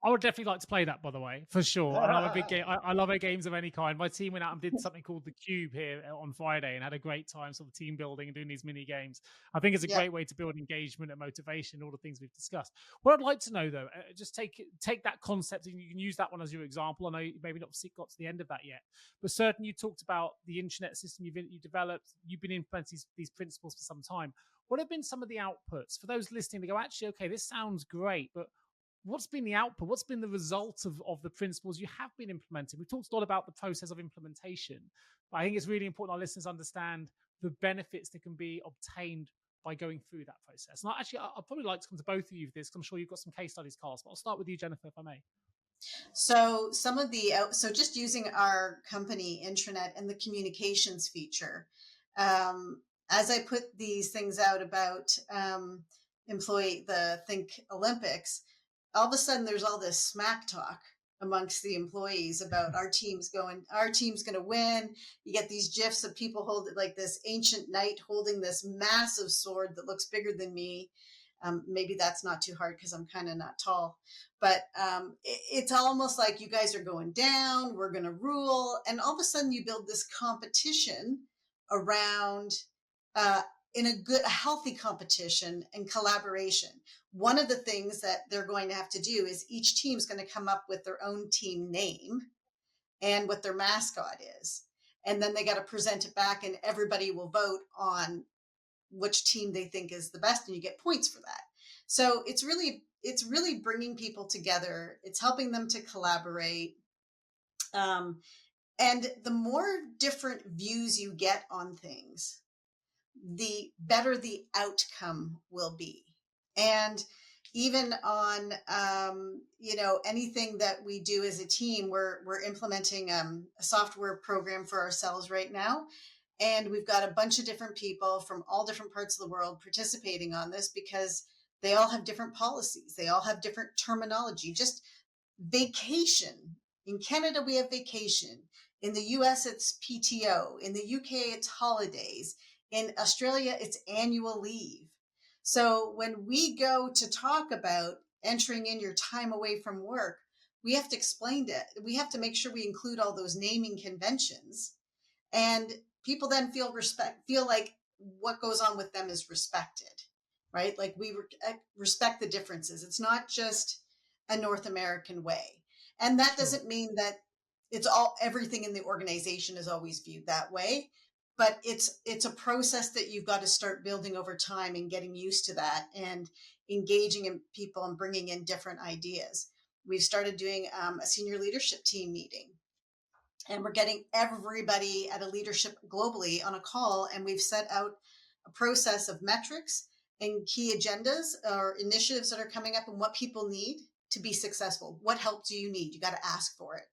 I would definitely like to play that, by the way, for sure. I'm a big game. I love games of any kind. My team went out and did something called the Cube here on Friday and had a great time, sort of team building and doing these mini games. I think it's a great way to build engagement and motivation, all the things we've discussed. What I'd like to know, though, just take that concept, and you can use that one as your example. I know you maybe not got to the end of that yet, but certainly you talked about the internet system you developed. You've been implementing these principles for some time. what have been some of the outputs for those listening? They go, actually, okay, this sounds great, but what's been the output? What's been the result of the principles you have been implementing? We've talked a lot about the process of implementation, but I think it's really important our listeners understand the benefits that can be obtained by going through that process. And I'd probably like to come to both of you for this, because I'm sure you've got some case studies, Carlos, but I'll start with you, Jennifer, if I may. So so just using our company intranet and the communications feature, as I put these things out about the Think Olympics, all of a sudden there's all this smack talk amongst the employees about our team's going to win. You get these gifs of people holding like this ancient knight holding this massive sword that looks bigger than me. Maybe that's not too hard because I'm kind of not tall, but it's almost like you guys are going down, we're going to rule. And all of a sudden you build this competition around in a healthy competition and collaboration. One of the things that they're going to have to do is each team's going to come up with their own team name and what their mascot is. And then they got to present it back, and everybody will vote on which team they think is the best, and you get points for that. So it's really bringing people together. It's helping them to collaborate. And the more different views you get on things, the better the outcome will be. And even on, anything that we do as a team, we're implementing a software program for ourselves right now. And we've got a bunch of different people from all different parts of the world participating on this because they all have different policies. They all have different terminology. Just vacation. In Canada, we have vacation. In the US, it's PTO. In the UK, it's holidays. In Australia, it's annual leave. So when we go to talk about entering in your time away from work, we have to explain it. We have to make sure we include all those naming conventions. And people then feel like what goes on with them is respected, right? Like we respect the differences. It's not just a North American way. And that doesn't mean that everything in the organization is always viewed that way, but it's a process that you've got to start building over time and getting used to that and engaging in people and bringing in different ideas. We've started doing a senior leadership team meeting, and we're getting everybody at a leadership globally on a call, and we've set out a process of metrics and key agendas or initiatives that are coming up and what people need to be successful. What help do you need? You got to ask for it.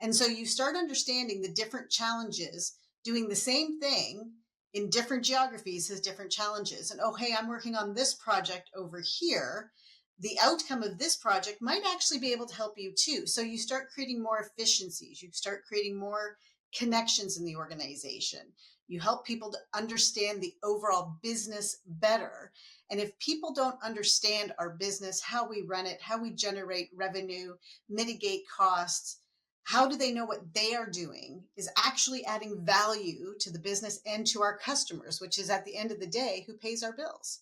And so you start understanding the different challenges. Doing the same thing in different geographies has different challenges. And, oh, hey, I'm working on this project over here. The outcome of this project might actually be able to help you too. So you start creating more efficiencies. You start creating more connections in the organization. You help people to understand the overall business better. And if people don't understand our business, how we run it, how we generate revenue, mitigate costs, how do they know what they are doing is actually adding value to the business and to our customers, which is at the end of the day, who pays our bills.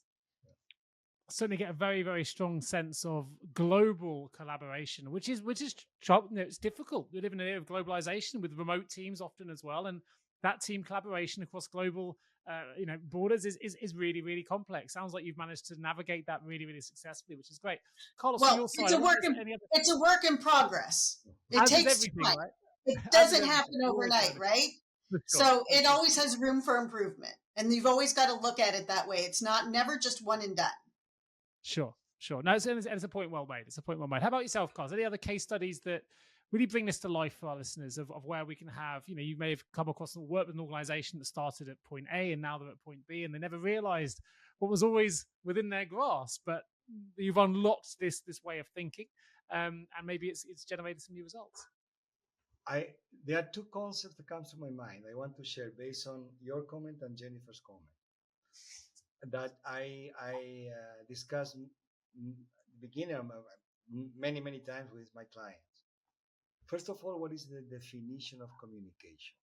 Certainly get a very, very strong sense of global collaboration, which is it's difficult. We live in an era of globalization with remote teams often as well, and that team collaboration across global borders is really, really complex. Sounds like you've managed to navigate that really, really successfully, which is great. Carlos, well, from your side, it's a work in progress. It takes time. Right? It doesn't happen overnight, right? Sure. So it always has room for improvement, and you've always got to look at it that way. It's never just one and done. Sure. No, it's a point well made. How about yourself, Carlos? Any other case studies that really bring this to life for our listeners of where we can have, you may have come across and worked with an organization that started at point A and now they're at point B, and they never realized what was always within their grasp, but you've unlocked this way of thinking, and maybe it's generated some new results. There are two concepts that come to my mind I want to share based on your comment and Jennifer's comment that I discussed beginning many times with my clients. First of all, what is the definition of communication?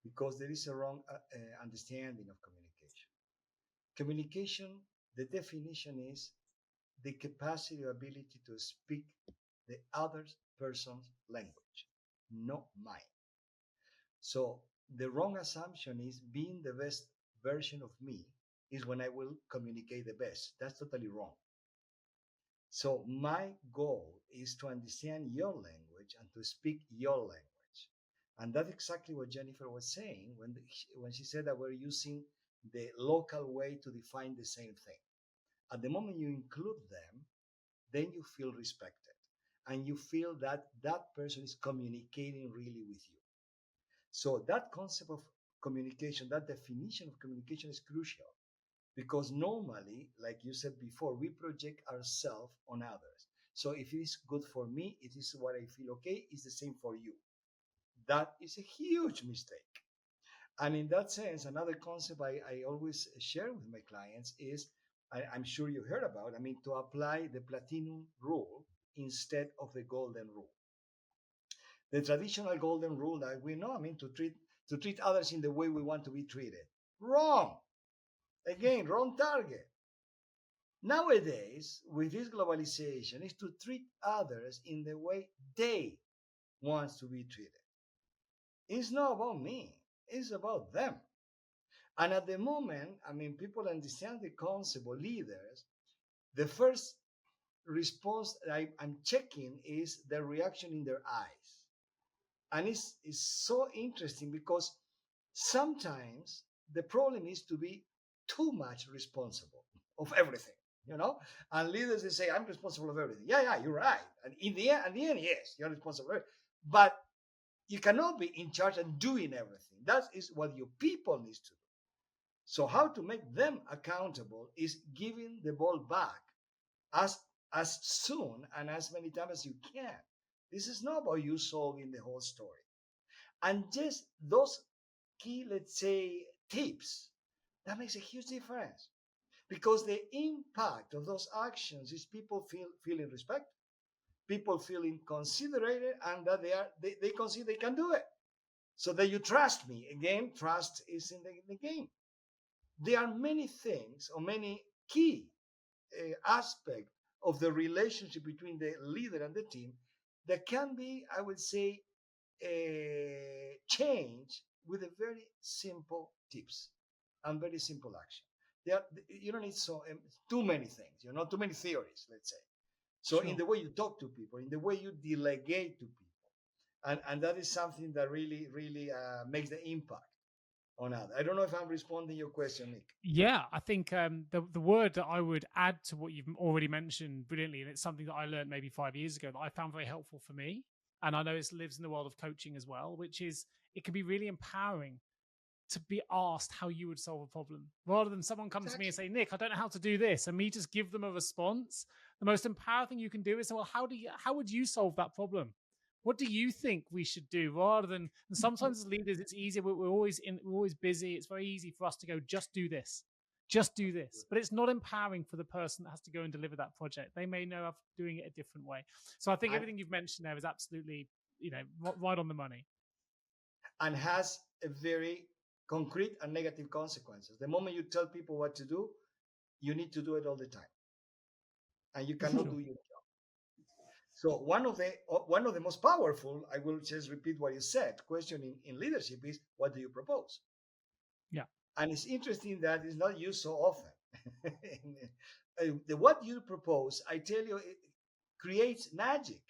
Because there is a wrong understanding of communication. Communication, the definition is the capacity or ability to speak the other person's language, not mine. So the wrong assumption is being the best version of me is when I will communicate the best. That's totally wrong. So my goal is to understand your language and to speak your language. And that's exactly what Jennifer was saying when she said that we're using the local way to define the same thing. At the moment you include them, then you feel respected and you feel that that person is communicating really with you. So that concept of communication, that definition of communication is crucial because normally, like you said before, we project ourselves on others. So if it is good for me, it is what I feel okay, it's the same for you. That is a huge mistake. And in that sense, another concept I always share with my clients is I'm sure you heard about, to apply the platinum rule instead of the golden rule. The traditional golden rule that we know, to treat others in the way we want to be treated. Wrong. Again, wrong target. Nowadays, with this globalization, is to treat others in the way they want to be treated. It's not about me. It's about them. And at the moment, people understand the concept of leaders. The first response that I'm checking is the reaction in their eyes. And it's so interesting because sometimes the problem is to be too much responsible of everything, And leaders, they say, I'm responsible of everything. Yeah, you're right. And in the end, yes, you're responsible for everything. But you cannot be in charge and doing everything. That is what your people need to do. So how to make them accountable is giving the ball back as soon and as many times as you can. This is not about you solving the whole story. And just those key, let's say, tips, that makes a huge difference. Because the impact of those actions is people feeling respect, people feeling considerated, and that they consider they can do it. So that you trust me. Again, trust is in the game. There are many things or many key aspects of the relationship between the leader and the team that can be, I would say, changed with a very simple tips and very simple action. You don't need too many things, too many theories, let's say. So in the way you talk to people, in the way you delegate to people, and that is something that really, really makes the impact on others. I don't know if I'm responding to your question, Nick. Yeah, I think the word that I would add to what you've already mentioned brilliantly, and it's something that I learned maybe 5 years ago that I found very helpful for me, and I know it lives in the world of coaching as well, which is it can be really empowering to be asked how you would solve a problem rather than someone come to me and say, Nick, I don't know how to do this, and me just give them a response. The most empowering thing you can do is say, well, how would you solve that problem? What do you think we should do? Rather than, and sometimes as leaders, it's easier. We're always busy. It's very easy for us to go, just do this. But it's not empowering for the person that has to go and deliver that project. They may know of doing it a different way. So I think everything you've mentioned there is absolutely, right on the money. And has a very concrete and negative consequences. The moment you tell people what to do, you need to do it all the time. And you cannot do your job. So one of the most powerful, I will just repeat what you said, question in leadership is, what do you propose? Yeah. And it's interesting that it's not used so often. The what you propose, I tell you, it creates magic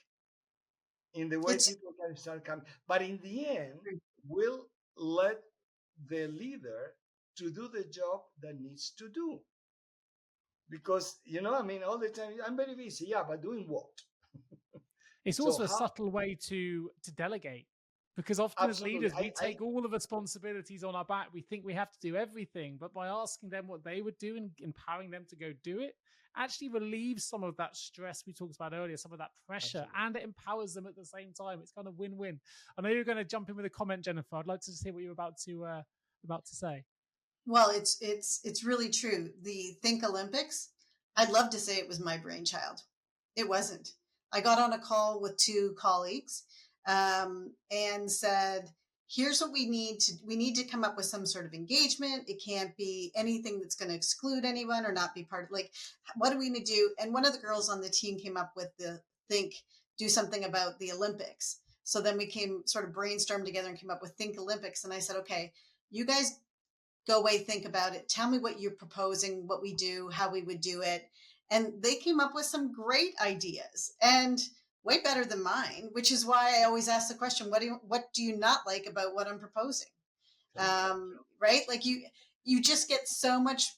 in the way people can start coming. But in the end, we'll let the leader to do the job that needs to do. Because, all the time, I'm very busy. Yeah, but doing what? It's also a subtle way to delegate, because often as leaders, we take all the responsibilities on our back. We think we have to do everything, but by asking them what they would do and empowering them to go do it, actually relieves some of that stress we talked about earlier, some of that pressure, and it empowers them at the same time. It's kind of win-win. I know you're going to jump in with a comment, Jennifer. I'd like to see what you're about to say. Well, it's really true. The Think Olympics, I'd love to say it was my brainchild. It wasn't. I got on a call with 2 colleagues and said, here's what we need to come up with some sort of engagement. It can't be anything that's going to exclude anyone or not be part of, what do we need to do? And one of the girls on the team came up with do something about the Olympics. So then we came sort of brainstormed together and came up with Think Olympics. And I said, okay, you guys go away, think about it. Tell me what you're proposing, what we do, how we would do it. And they came up with some great ideas and way better than mine, which is why I always ask the question, what do you not like about what I'm proposing? Right? Like you just get so much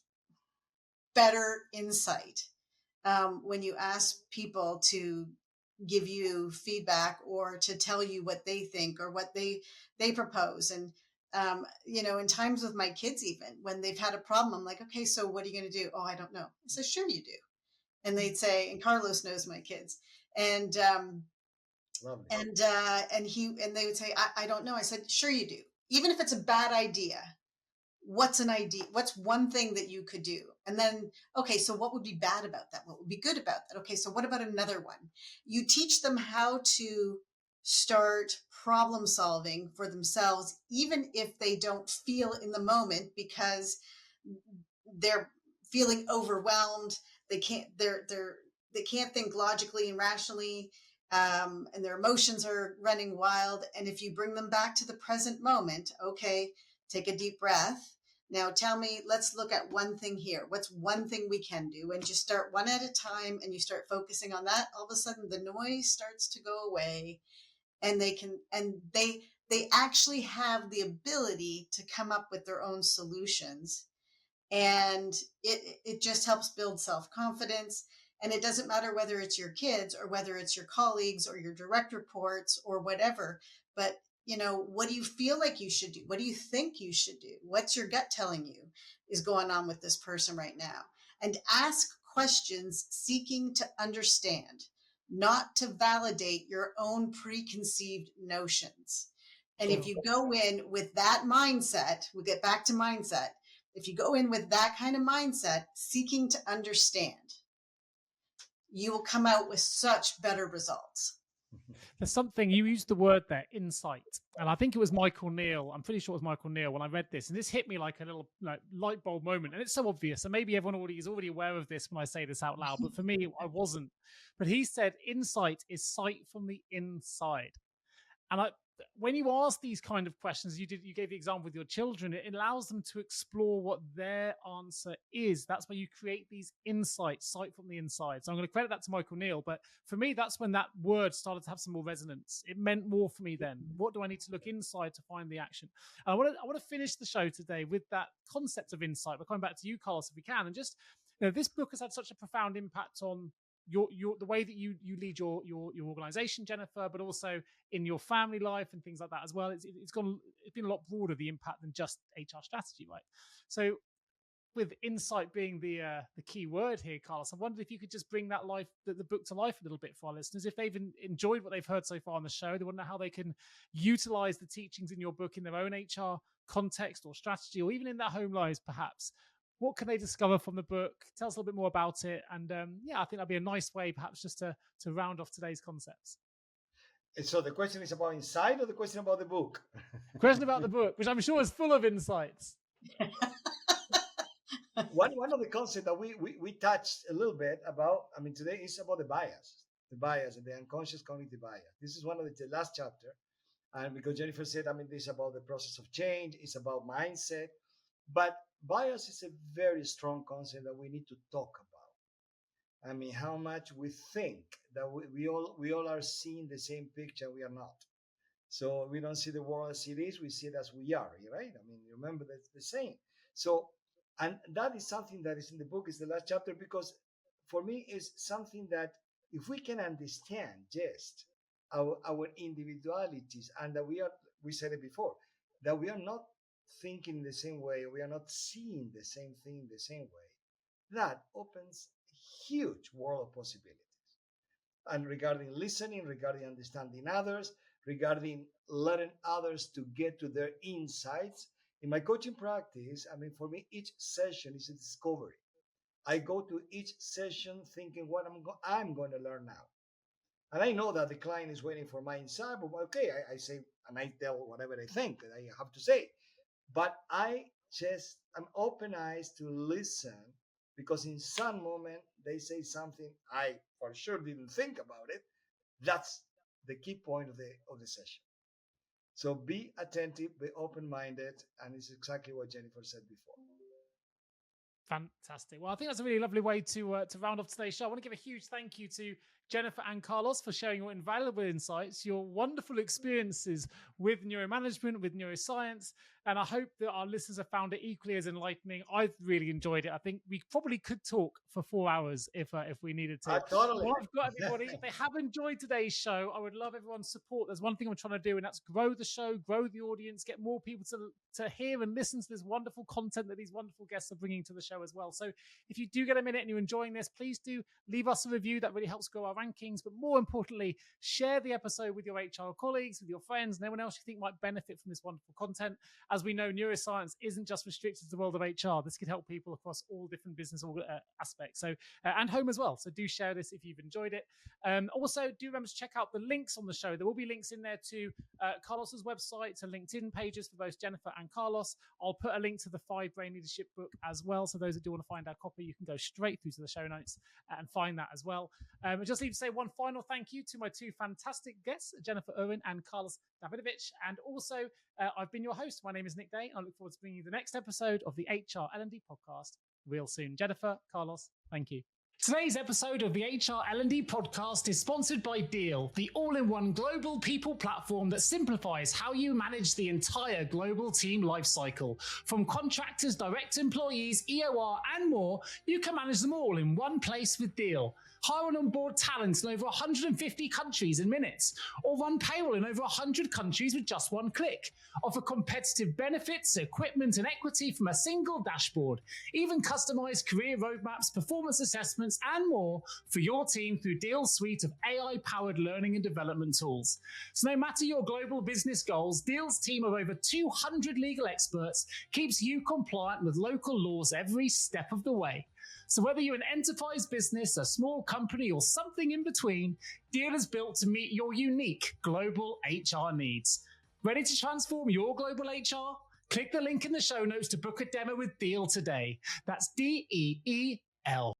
better insight when you ask people to give you feedback or to tell you what they think or what they propose. And in times with my kids, even when they've had a problem, I'm like, okay, so what are you going to do? Oh, I don't know. I said, sure you do. And they'd say, and Carlos knows my kids, and and they would say, I don't know. I said, sure you do. Even if it's a bad idea, what's an idea? What's one thing that you could do? And then, okay, so what would be bad about that? What would be good about that? Okay, so what about another one? You teach them how to start problem solving for themselves, even if they don't feel in the moment because they're feeling overwhelmed. They can't think logically and rationally, and their emotions are running wild. And if you bring them back to the present moment, okay, take a deep breath. Now tell me, let's look at one thing here. What's one thing we can do? And just start one at a time and you start focusing on that. All of a sudden the noise starts to go away and they actually have the ability to come up with their own solutions. And it just helps build self-confidence. And it doesn't matter whether it's your kids or whether it's your colleagues or your direct reports or whatever, but what do you feel like you should do? What do you think you should do? What's your gut telling you is going on with this person right now? And ask questions seeking to understand, not to validate your own preconceived notions. And if you go in with that mindset, we'll get back to mindset. If you go in with that kind of mindset, seeking to understand, you will come out with such better results. There's something, you used the word there, insight. And I think it was Michael Neal. I'm pretty sure it was Michael Neal when I read this. And this hit me like a little light bulb moment. And it's so obvious. And maybe everyone is already aware of this when I say this out loud. But for me, I wasn't. But he said insight is sight from the inside. And when you ask these kind of questions, you gave the example with your children, it allows them to explore what their answer is. That's where you create these insights, sight from the inside. So I'm going to credit that to Michael Neal. But for me, that's when that word started to have some more resonance. It meant more for me then. What do I need to look inside to find the action? And I want to finish the show today with that concept of insight. We're coming back to you, Carlos, if we can. And just, this book has had such a profound impact on the way that you lead your organization, Jennifer, but also in your family life and things like that as well. It's been a lot broader, the impact, than just HR strategy, right? So with insight being the key word here, Carlos, I wondered if you could just bring the book to life a little bit for our listeners. If they've enjoyed what they've heard so far on the show, they want to know how they can utilize the teachings in your book in their own HR context or strategy, or even in their home lives, perhaps. What can they discover from the book? Tell us a little bit more about it. And I think that'd be a nice way, perhaps, just to round off today's concepts. So the question is about insight or the question about the book? Question about the book, which I'm sure is full of insights. One of the concepts that we touched a little bit about, today is about the bias and the unconscious cognitive bias. This is one of the last chapter. And because Jennifer said, this is about the process of change, it's about mindset. But bias is a very strong concept that we need to talk about. How much we think that we all are seeing the same picture, we are not. So we don't see the world as it is, we see it as we are, right? Remember that's the same. So, and that is something that is in the book, is the last chapter, because for me is something that if we can understand just our individualities, and that we said it before, that we are not thinking the same way, we are not seeing the same thing the same way, that opens huge world of possibilities. And regarding listening, regarding understanding others, regarding letting others to get to their insights. In my coaching practice, for me, each session is a discovery. I go to each session thinking what I'm going to learn now. And I know that the client is waiting for my insight, but okay, I say, and I tell whatever I think that I have to say. But I'm open eyes to listen, because in some moment they say something I for sure didn't think about it. That's the key point of the session. So be attentive, be open-minded, and it's exactly what Jennifer said before. Fantastic. Well, I think that's a really lovely way to round off today's show. I want to give a huge thank you to Jennifer and Carlos for sharing your invaluable insights, your wonderful experiences with neuromanagement, with neuroscience, and I hope that our listeners have found it equally as enlightening. I've really enjoyed it. I think we probably could talk for 4 hours if we needed to. Totally. Well, I've got everybody. If they have enjoyed today's show, I would love everyone's support. There's one thing I'm trying to do, and that's grow the show, grow the audience, get more people to hear and listen to this wonderful content that these wonderful guests are bringing to the show as well. So if you do get a minute and you're enjoying this, please do leave us a review. That really helps grow our rankings. But more importantly, share the episode with your HR colleagues, with your friends, and anyone else you think might benefit from this wonderful content. As we know, neuroscience isn't just restricted to the world of HR. This could help people across all different business aspects. So and home as well. So do share this if you've enjoyed it. Also, do remember to check out the links on the show. There will be links in there to Carlos's website, to LinkedIn pages for both Jennifer and Carlos. I'll put a link to the 5 Brain Leadership book as well. So those that do want to find our copy, you can go straight through to the show notes and find that as well. I just need to say one final thank you to my 2 fantastic guests, Jennifer Irwin and Carlos Davidovich. And also, I've been your host. My name is Nick Day. I look forward to bringing you the next episode of the HR L&D podcast real soon. Jennifer, Carlos, thank you. Today's episode of the HR L&D podcast is sponsored by Deal, the all-in-one global people platform that simplifies how you manage the entire global team lifecycle. From contractors, direct employees, EOR, and more, you can manage them all in one place with Deal. Hire and onboard talent in over 150 countries in minutes, or run payroll in over 100 countries with just one click. Offer competitive benefits, equipment, and equity from a single dashboard. Even customize career roadmaps, performance assessments, and more for your team through Deal's suite of AI-powered learning and development tools. So no matter your global business goals, Deal's team of over 200 legal experts keeps you compliant with local laws every step of the way. So whether you're an enterprise business, a small company, or something in between, Deal is built to meet your unique global HR needs. Ready to transform your global HR? Click the link in the show notes to book a demo with Deal today. That's DEEL.